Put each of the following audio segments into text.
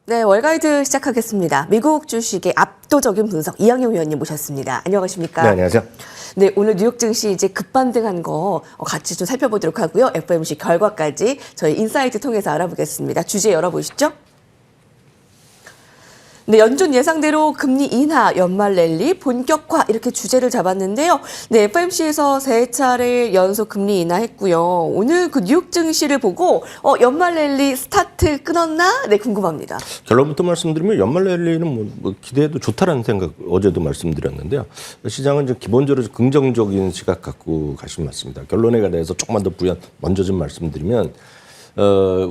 네, 월가이드 시작하겠습니다. 미국 주식의 압도적인 분석 이영용 위원님 모셨습니다. 안녕하십니까? 네, 안녕하세요. 네, 오늘 뉴욕 증시 이제 급반등한 거 같이 좀 살펴보도록 하고요. FOMC 결과까지 저희 인사이트 통해서 알아보겠습니다. 주제 열어보시죠. 네, 연준 예상대로 금리 인하, 연말 랠리, 본격화 이렇게 주제를 잡았는데요. 네, FOMC에서 세 차례 연속 금리 인하했고요. 오늘 그 뉴욕 증시를 보고 연말 랠리 스타트 끊었나? 네, 궁금합니다. 결론부터 말씀드리면 연말 랠리는 뭐 기대해도 좋다라는 생각 어제도 말씀드렸는데요. 시장은 이제 기본적으로 긍정적인 시각 갖고 가시면 맞습니다. 결론에 대해서 조금만 더 먼저 좀 말씀드리면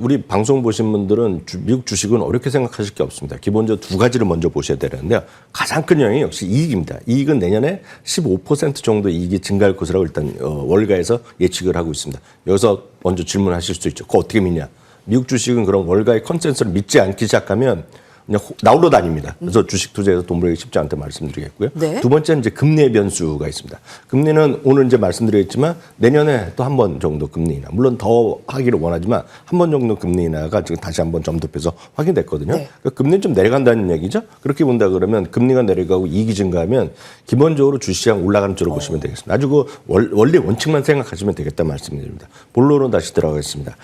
우리 방송 보신 분들은 미국 주식은 어렵게 생각하실 게 없습니다. 기본적으로 두 가지를 먼저 보셔야 되는데요. 가장 큰 영역이 역시 이익입니다. 이익은 내년에 15% 정도 이익이 증가할 것이라고 일단 월가에서 예측을 하고 있습니다. 여기서 먼저 질문하실 수 있죠. 그거 어떻게 믿냐? 미국 주식은 그런 월가의 컨센서스를 믿지 않기 시작하면 그냥 나홀로 다닙니다. 그래서 주식 투자에서 돈 벌기 쉽지 않다고 말씀드리겠고요. 네. 두 번째는 이제 금리의 변수가 있습니다. 금리는 오늘 이제 말씀드렸지만 내년에 또 한 번 정도 금리 인하. 물론 더 하기를 원하지만 한 번 정도 금리 인하가 지금 다시 한번 점도해서 확인됐거든요. 네. 그러니까 금리는 좀 내려간다는 얘기죠. 그렇게 본다 그러면 금리가 내려가고 이익이 증가하면 기본적으로 주시장 올라가는 쪽으로 보시면 되겠습니다. 아주 그 원리 원칙만 생각하시면 되겠다 말씀드립니다. 본론으로 다시 들어가겠습니다.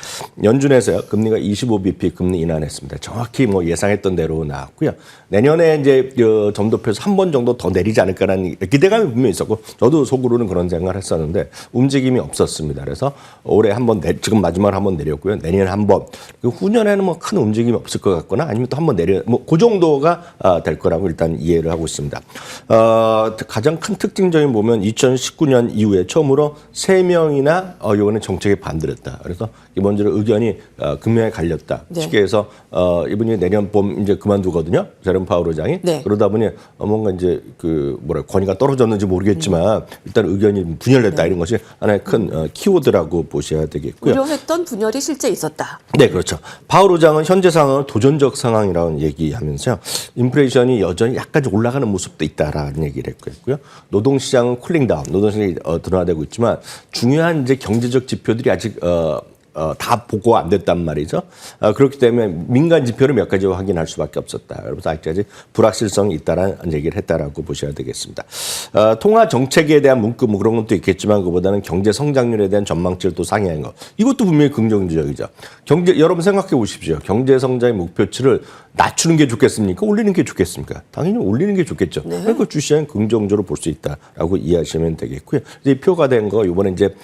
연준에서요 금리가 25bp 금리 인하했습니다. 정확히 뭐 예상했던 대로 나왔고요. 내년에 이제 점도표에서 한 번 정도 더 내리지 않을까라는 기대감이 분명히 있었고 저도 속으로는 그런 생각을 했었는데 움직임이 없었습니다. 그래서 올해 한 번 지금 마지막으로 한 번 내렸고요. 내년에 한 번. 후년에는 뭐 큰 움직임이 없을 것 같거나 아니면 또 한 번 뭐 그 정도가 될 거라고 일단 이해를 하고 있습니다. 가장 큰 특징적인 보면 2019년 이후에 처음으로 3명이나 이번에 정책에 반대를 했다. 그래서 기본적으로 의견이 극명하게 갈렸다. 네. 쉽게 해서 이분이 내년 봄 이제 그만두거든요. 제롬 파월 의장이. 네. 그러다 보니 뭔가 이제 권위가 떨어졌는지 모르겠지만 일단 의견이 분열됐다 이런 것이 하나의 큰 키워드라고 보셔야 되겠고요. 우려했던 분열이 실제 있었다. 네, 그렇죠. 파월 의장은 현재 상황은 도전적 상황이라고 얘기하면서요. 인플레이션이 여전히 약간 올라가는 모습도 있다라는 얘기를 했고요. 노동시장은 쿨링다운, 노동시장이 둔화되고 있지만 중요한 이제 경제적 지표들이 아직 다 보고가 안 됐단 말이죠. 그렇기 때문에 민간 지표를 몇 가지 확인할 수밖에 없었다. 그래서 아직까지 불확실성이 있다라는 얘기를 했다라고 보셔야 되겠습니다. 통화 정책에 대한 문구 뭐 그런 것도 있겠지만 그보다는 경제 성장률에 대한 전망치를 또 상회한 것. 이것도 분명히 긍정적이죠. 여러분 생각해 보십시오. 경제 성장의 목표치를 낮추는 게 좋겠습니까? 올리는 게 좋겠습니까? 당연히 올리는 게 좋겠죠. 네. 그러니까 주시장은 긍정적으로 볼 수 있다라고 이해하시면 되겠고요. 이제 표가 된 거 이번에 이제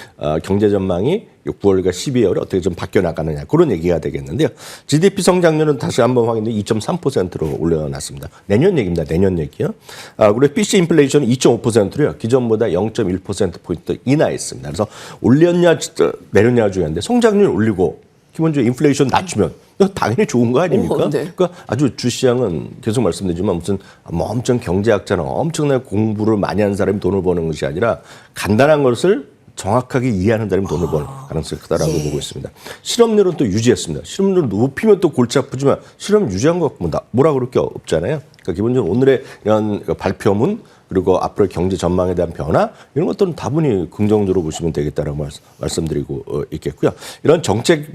경제 전망이 9월과 12월에 어떻게 좀 바뀌어 나가느냐 그런 얘기가 되겠는데요. GDP 성장률은 다시 한번 확인해 2.3%로 올려놨습니다. 내년 얘기입니다. 내년 얘기요. 그리고 PC 인플레이션은 2.5%로요. 기존보다 0.1%포인트 인하했습니다. 그래서 올렸냐 내렸냐 중요한데 성장률 올리고 기본적으로 인플레이션 낮추면 당연히 좋은 거 아닙니까? 네. 그러니까 아주 주시장은 계속 말씀드리지만 무슨 엄청 경제학자나 엄청나게 공부를 많이 하는 사람이 돈을 버는 것이 아니라 간단한 것을 정확하게 이해하는 사람이 돈을 버는 가능성이 크다라고 예. 보고 있습니다. 실업률은 또 유지했습니다. 실업률을 높이면 또 골치 아프지만 실업 유지한 것 같고 뭐라 그럴 게 없잖아요. 그러니까 기본적으로 오늘의 이런 발표문 그리고 앞으로의 경제 전망에 대한 변화 이런 것들은 다분히 긍정적으로 보시면 되겠다라고 말씀드리고 있겠고요. 이런 정책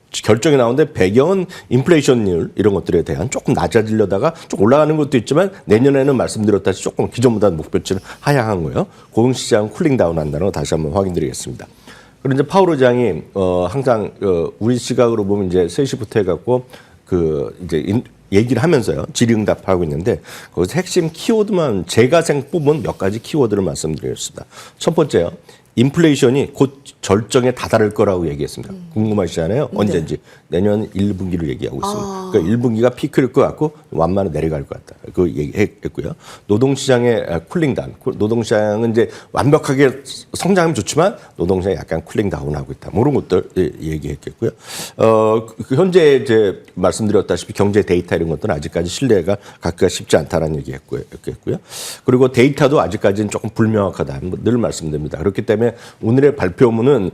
결정이 나오는데 배경은 인플레이션율 이런 것들에 대한 조금 낮아지려다가 좀 올라가는 것도 있지만 내년에는 말씀드렸다시피 조금 기존보다 목표치를 하향한 거예요. 고용시장 쿨링다운 한다는 거 다시 한번 확인드리겠습니다. 그리고 이제 파월 의장이 항상 우리 시각으로 보면 이제 3시부터 해갖고 이제 얘기를 하면서요. 질의응답하고 있는데 거기서 핵심 키워드만 제가 뽑은 몇 가지 키워드를 말씀드리겠습니다. 첫 번째요. 인플레이션이 곧 절정에 다다를 거라고 얘기했습니다. 궁금하시잖아요. 언제인지. 내년 1분기를 얘기하고 있습니다. 그러니까 1분기가 피크일 것 같고 완만히 내려갈 것 같다. 그 얘기했고요. 노동시장의 쿨링다운. 노동시장은 이제 완벽하게 성장하면 좋지만 노동시장이 약간 쿨링다운하고 있다. 뭐 그런 것들 얘기했겠고요. 현재 이제 말씀드렸다시피 경제 데이터 이런 것들은 아직까지 신뢰가 갖기가 쉽지 않다라는 얘기했고요. 그리고 데이터도 아직까지는 조금 불명확하다. 늘 말씀드립니다. 그렇기 때문에 오늘의 발표문은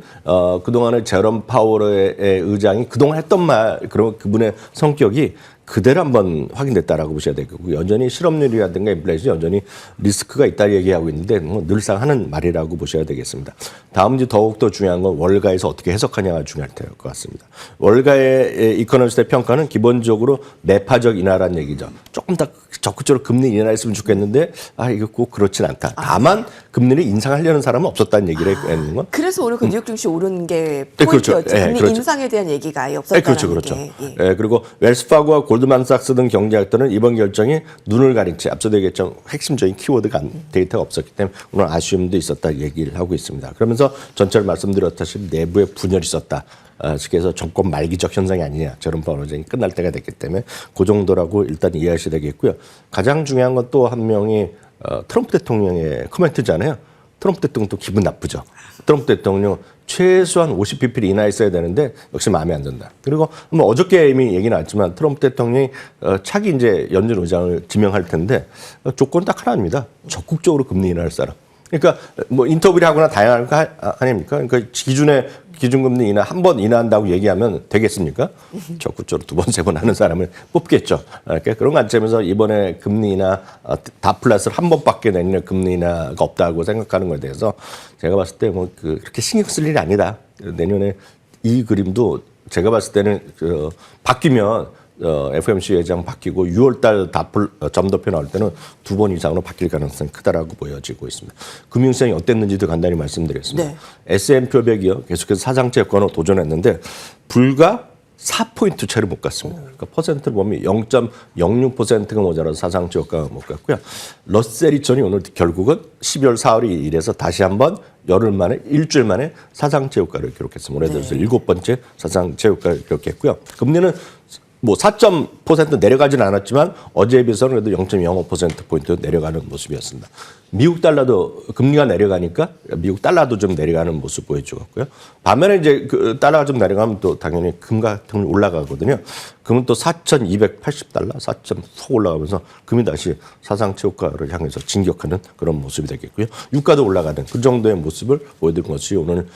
그동안의 제롬 파월의 의장이 그동안 했던 말, 그분의 성격이 그대로 한번 확인됐다라고 보셔야 되겠고 여전히 실업률이라든가 인플레이션 여전히 리스크가 있다 얘기하고 있는데 뭐 늘상 하는 말이라고 보셔야 되겠습니다. 다음 이제 더욱더 중요한 건 월가에서 어떻게 해석하냐가 중요할 것 같습니다. 월가의 이코노미스트의 평가는 기본적으로 매파적 인하라는 얘기죠. 조금 더 적극적으로 금리 인하했으면 좋겠는데 이거 꼭 그렇진 않다. 다만 금리를 인상하려는 사람은 없었다는 얘기를 했는 건. 그래서 오늘 그 뉴욕 증시 오른 게 포인트였죠. 그렇죠. 금리 그렇죠. 인상에 대한 얘기가 아예 없었다는 그렇죠. 게. 그리고 웰스파고와 골드만삭스 등 경제학들은 이번 결정이 눈을 가린 채 앞서도 얘기했죠. 핵심적인 키워드가 데이터가 없었기 때문에 오늘 아쉬움도 있었다 얘기를 하고 있습니다. 그러면서 전체를 말씀드렸다시피 내부에 분열이 있었다. 그래서 정권 말기적 현상이 아니냐. 저런 번호전이 끝날 때가 됐기 때문에 그 정도라고 일단 이해하셔야 되겠고요. 가장 중요한 건 또 한 명이 트럼프 대통령의 코멘트잖아요. 트럼프 대통령도 기분 나쁘죠. 트럼프 대통령 최소한 50pp를 인하했어야 되는데 역시 마음에 안 든다. 그리고 뭐 어저께 이미 얘기 나왔지만 트럼프 대통령이 차기 이제 연준 의장을 지명할 텐데 조건 딱 하나입니다. 적극적으로 금리 인하할 사람. 그러니까 뭐 인터뷰를 하거나 다양한 거 아닙니까? 그러니까 기준금리 인하 한 번 인하한다고 얘기하면 되겠습니까? 적극적으로 두 번, 세 번 하는 사람을 뽑겠죠. 그러니까 그런 관점에서 이번에 금리 인하 다 플러스를 한 번밖에 내년 금리 인하가 없다고 생각하는 것에 대해서 제가 봤을 때 뭐 그렇게 신경 쓸 일이 아니다. 내년에 이 그림도 제가 봤을 때는 바뀌면 FOMC 회장 바뀌고 6월달 점도표 나올 때는 두 번 이상으로 바뀔 가능성이 크다라고 보여지고 있습니다. 금융시장이 어땠는지도 간단히 말씀드리겠습니다. 네. S&P 500이요. 계속해서 사상체 효과로 도전했는데 불과 4포인트 채를 못 갔습니다. 그러니까 퍼센트를 보면 0.06%가 모자라서 사상체 효과가 못 갔고요. 러셀 2000이 오늘 결국은 12월 4월이 이래서 다시 한번 열흘 만에 일주일 만에 사상체 효과를 기록했습니다. 올해 들어서 7번째 사상체 효과를 기록했고요. 금리는 뭐 4.% 내려가지는 않았지만 어제에 비해서는 그래도 0.05%포인트 내려가는 모습이었습니다. 미국 달러도 금리가 내려가니까 미국 달러도 좀 내려가는 모습 보여주었고요. 반면에 이제 그 달러가 좀 내려가면 또 당연히 금 같은 건 올라가거든요. 금은 또 4,280달러, 4.4 올라가면서 금이 다시 사상체 효과를 향해서 진격하는 그런 모습이 되겠고요. 유가도 올라가는 그 정도의 모습을 보여드린 것이 오늘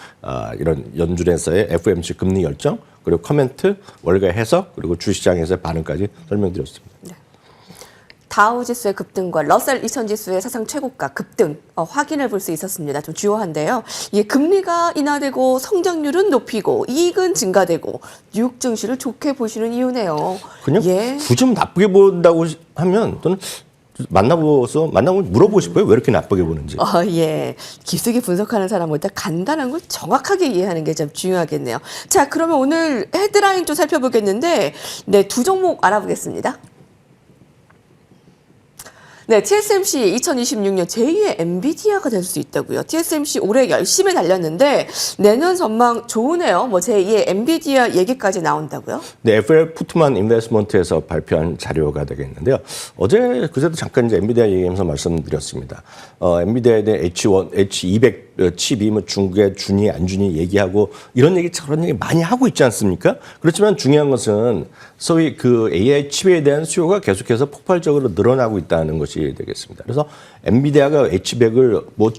이런 연준에서의 FOMC 금리 결정 그리고 코멘트, 월가 해석 그리고 주시장에서의 반응까지 설명드렸습니다. 네. 다우지수의 급등과 러셀 2000 지수의 사상 최고가 급등 확인해 볼 수 있었습니다. 좀 주요한데요. 예, 금리가 인하되고 성장률은 높이고 이익은 증가되고 뉴욕 증시를 좋게 보시는 이유네요. 그냥 예. 굳이 나쁘게 본다고 하면 저는 만나보면 물어보고 싶어요. 왜 이렇게 나쁘게 보는지. 예. 깊숙이 분석하는 사람보다 간단한 걸 정확하게 이해하는 게 좀 중요하겠네요. 자, 그러면 오늘 헤드라인 좀 살펴보겠는데, 네, 두 종목 알아보겠습니다. 네, TSMC 2026년 제2의 엔비디아가 될 수 있다고요. TSMC 올해 열심히 달렸는데 내년 전망 좋으네요. 뭐 제2의 엔비디아 얘기까지 나온다고요? 네, FL 푸트만 인베스트먼트에서 발표한 자료가 되겠는데요. 어제 그제도 잠깐 이제 엔비디아 얘기하면서 말씀드렸습니다. 엔비디아에 대한 H200 칩이 뭐 중국에 주니 안 주니 얘기하고 이런 얘기 저런 얘기 많이 하고 있지 않습니까? 그렇지만 중요한 것은 소위 그 AI 칩에 대한 수요가 계속해서 폭발적으로 늘어나고 있다는 것이 되겠습니다. 그래서 엔비디아가 H100을 뭐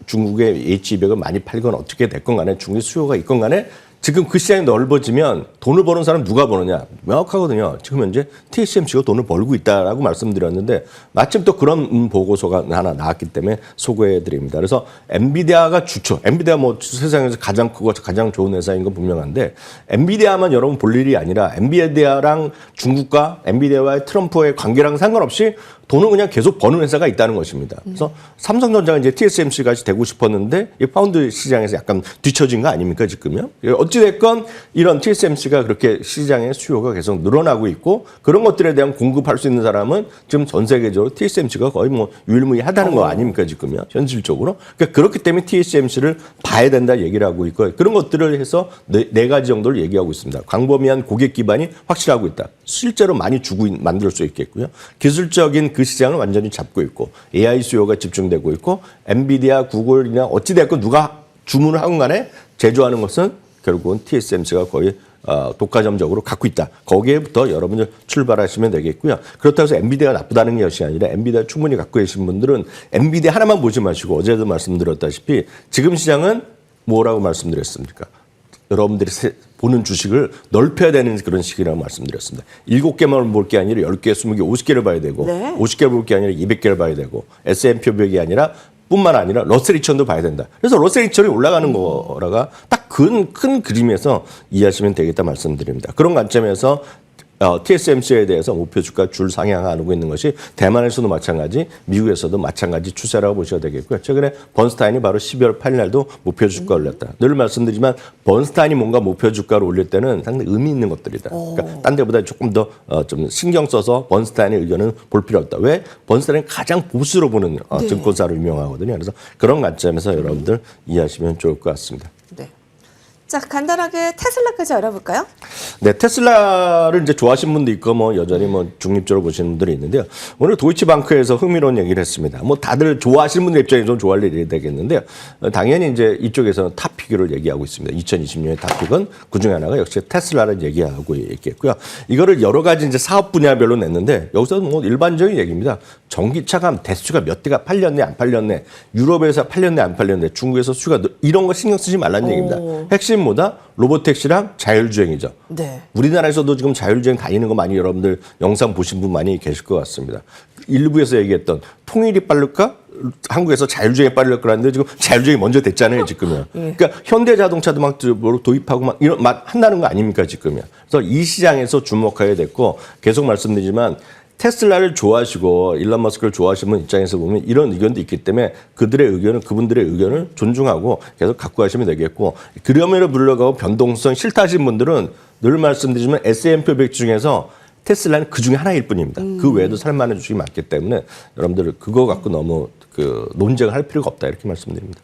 중국의 H200을 많이 팔건 어떻게 됐건 간에 중국의 수요가 있건 간에 지금 그 시장이 넓어지면 돈을 버는 사람 누가 버느냐 명확하거든요. 지금 현재 TSMC가 돈을 벌고 있다라고 말씀드렸는데 마침 또 그런 보고서가 하나 나왔기 때문에 소개해 드립니다. 그래서 엔비디아가 주초, 엔비디아 뭐 세상에서 가장 크고 가장 좋은 회사인 건 분명한데 엔비디아만 여러분 볼 일이 아니라 엔비디아랑 중국과 엔비디아와의 트럼프의 관계랑 상관없이 돈을 그냥 계속 버는 회사가 있다는 것입니다. 그래서 삼성전자가 이제 TSMC까지 되고 싶었는데 이 파운드 시장에서 약간 뒤처진 거 아닙니까 지금요? 어찌됐건 이런 TSMC가 그렇게 시장의 수요가 계속 늘어나고 있고 그런 것들에 대한 공급할 수 있는 사람은 지금 전 세계적으로 TSMC가 거의 뭐 유일무이하다는 거 아닙니까 지금요? 현실적으로. 그러니까 그렇기 때문에 TSMC를 봐야 된다 얘기를 하고 있고 그런 것들을 해서 네 가지 정도를 얘기하고 있습니다. 광범위한 고객 기반이 확실하고 있다. 실제로 많이 만들 수 있겠고요. 기술적인 그 시장을 완전히 잡고 있고 AI 수요가 집중되고 있고 엔비디아, 구글이나 어찌됐건 누가 주문을 하건 간에 제조하는 것은 결국은 TSMC가 거의 독과점적으로 갖고 있다. 거기에부터 여러분들 출발하시면 되겠고요. 그렇다고 해서 엔비디아가 나쁘다는 것이 아니라 엔비디아 충분히 갖고 계신 분들은 엔비디아 하나만 보지 마시고 어제도 말씀드렸다시피 지금 시장은 뭐라고 말씀드렸습니까? 여러분들이 보는 주식을 넓혀야 되는 그런 시기라고 말씀드렸습니다. 7개만 볼 게 아니라 10개, 20개, 50개를 봐야 되고 네. 50개 볼 게 아니라 200개를 봐야 되고 S&P 500이 아니라 뿐만 아니라 러셀 2000도 봐야 된다. 그래서 러셀 2000이 올라가는 거라가 딱 큰 그림에서 이해하시면 되겠다 말씀드립니다. 그런 관점에서 TSMC에 대해서 목표 주가 줄 상향하고 있는 것이 대만에서도 마찬가지, 미국에서도 마찬가지 추세라고 보셔야 되겠고요. 최근에 번스타인이 바로 12월 8일 날도 목표 주가를 올렸다. 늘 말씀드리지만 번스타인이 뭔가 목표 주가를 올릴 때는 상당히 의미 있는 것들이다. 그러니까 딴 데보다 조금 더 좀 신경 써서 번스타인의 의견은 볼 필요 없다. 왜? 번스타인은 가장 보수로 보는 증권사로 유명하거든요. 그래서 그런 관점에서 여러분들 이해하시면 좋을 것 같습니다. 네. 자, 간단하게 테슬라까지 알아볼까요? 네, 테슬라를 이제 좋아하시는 분도 있고, 여전히 중립적으로 보시는 분들이 있는데요. 오늘 도이치방크에서 흥미로운 얘기를 했습니다. 다들 좋아하시는 분들 입장에서 좋아할 일이 되겠는데요. 당연히 이제 이쪽에서는 탑픽을 얘기하고 있습니다. 2020년의 탑픽은 그 중에 하나가 역시 테슬라를 얘기하고 있겠고요. 이거를 여러 가지 이제 사업 분야별로 냈는데, 여기서는 일반적인 얘기입니다. 전기차가 대수가 몇 대가 팔렸네, 안 팔렸네, 유럽에서 팔렸네, 안 팔렸네, 중국에서 수가 이런 거 신경 쓰지 말라는 얘기입니다. 핵심 뭐다? 로봇택시랑 자율주행이죠. 네. 우리나라에서도 지금 자율주행 다니는 거 많이 여러분들 영상 보신 분 많이 계실 것 같습니다. 일부에서 얘기했던 통일이 빠를까? 한국에서 자율주행이 빠를 거라는데 지금 자율주행이 먼저 됐잖아요, 지금요. 그러니까 현대자동차도 막 도입하고 막 이런 한다는 거 아닙니까, 지금요. 그래서 이 시장에서 주목해야 됐고 계속 말씀드리지만 테슬라를 좋아하시고 일론 머스크를 좋아하시는 분 입장에서 보면 이런 의견도 있기 때문에 그분들의 의견을 존중하고 계속 갖고 가시면 되겠고, 그럼에도 불구하고 변동성 싫다 하시는 분들은 늘 말씀드리지만 S&P 500 중에서 테슬라는 그 중에 하나일 뿐입니다. 그 외에도 살만한 주식이 많기 때문에 여러분들 그거 갖고 너무 논쟁을 할 필요가 없다 이렇게 말씀드립니다.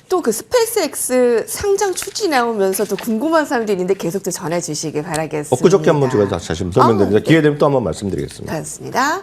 또 그 스페이스X 상장 추진 나오면서도 궁금한 사람도 있는데 계속 또 전해 주시길 바라겠습니다. 엊그저께 한번 제가 다시 설명드립니다. 기회 되면 또 한번 말씀드리겠습니다. 고맙습니다.